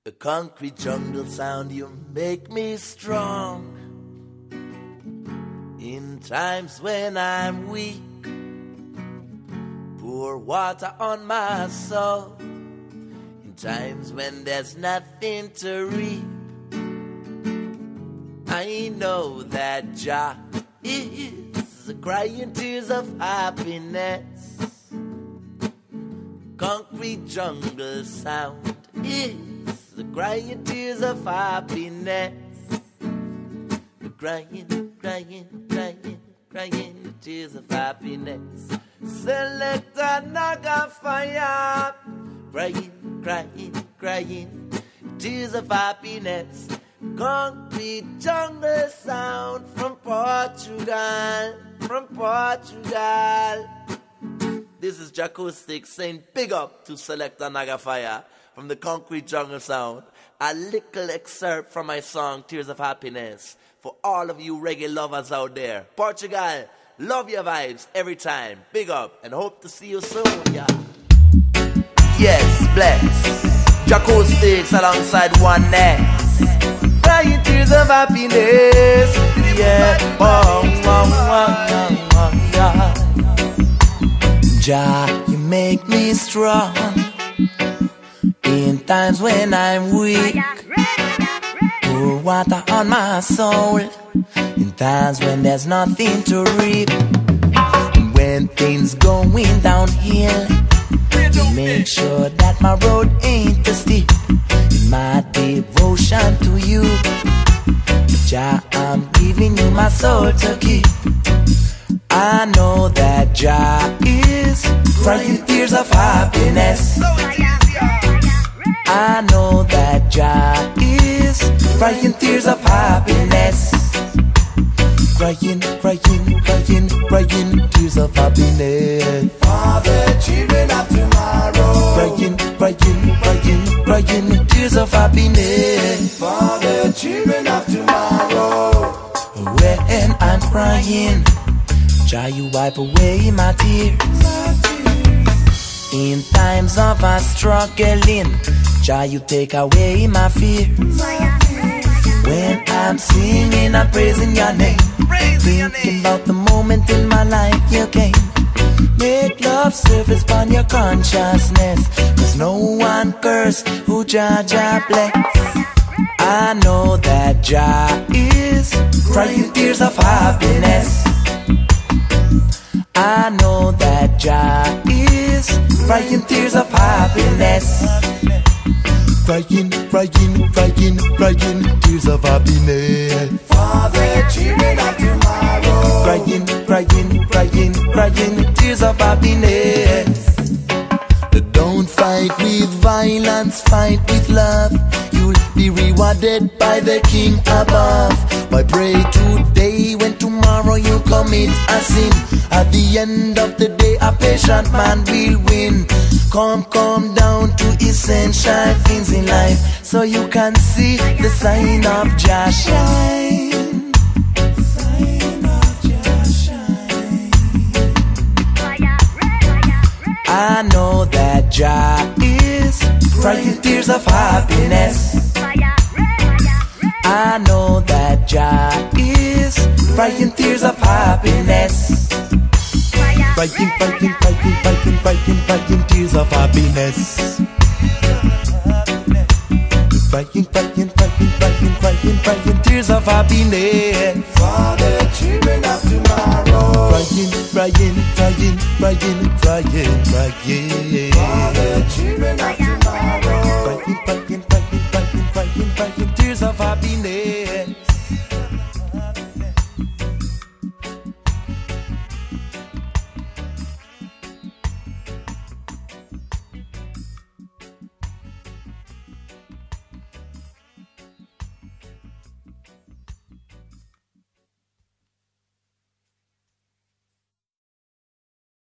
A concrete jungle sound, you make me strong. In times when I'm weak, pour water on my soul. In times when there's nothing to reap, I know that Jah is crying tears of happiness. Concrete jungle sound is the crying tears of happiness. The crying, crying, crying, crying tears of happiness. Selecta Nagga fire. Crying, crying, crying tears of happiness. Concrete jungle sound from Portugal. From Portugal. This is JAHCOUSTIX saying big up to Selecta Nagga fire from the Concrete Jungle Sound. A little excerpt from my song Tears of Happiness for all of you reggae lovers out there. Portugal, love your vibes every time. Big up and hope to see you soon, yeah. Yes, bless JAHCOUSTIX alongside Oneness. Crying tears of happiness. Yeah, yeah. Jah, you make me strong in times when I'm weak. Pour water on my soul in times when there's nothing to reap. When things going downhill, you make sure that my road ain't too steep. In my devotion to you, Jah, I'm giving you my soul to keep. I know that Jah is crying tears of happiness. I know that Jah is crying tears of happiness. Crying, crying, crying, crying tears of happiness. For the children of tomorrow. Crying, crying, crying, crying tears of happiness. For the children of tomorrow. When I'm crying, Jah, you wipe away my tears. In times of a struggling, Jah, you take away my fears. When I'm singing and praising your name, thinking about the moment in my life you came. Make love service upon your consciousness, 'cause no one curse who Jah bless. I know that Jah is crying tears of happiness. I know that Jah is crying tears of happiness. Crying, crying, crying, crying tears of happiness. For the children of tomorrow. Crying, crying, crying, crying tears of happiness. Don't fight with violence, fight with love. You'll be rewarded by the King above. Why pray today when tomorrow you commit a sin? At the end of the day, a patient man will win. Come down to essential things in life, so you can see the sign of Jah shine. Sign of Jah shine. I know that Jah is crying tears of happiness. I know that Jah is crying tears of happiness. Crying, crying, crying, crying, crying, crying tears of happiness. Crying, crying, crying, crying, crying, crying tears of happiness. For the children of tomorrow. Crying, crying, crying, crying, crying, crying. For the children of tomorrow. Crying, crying.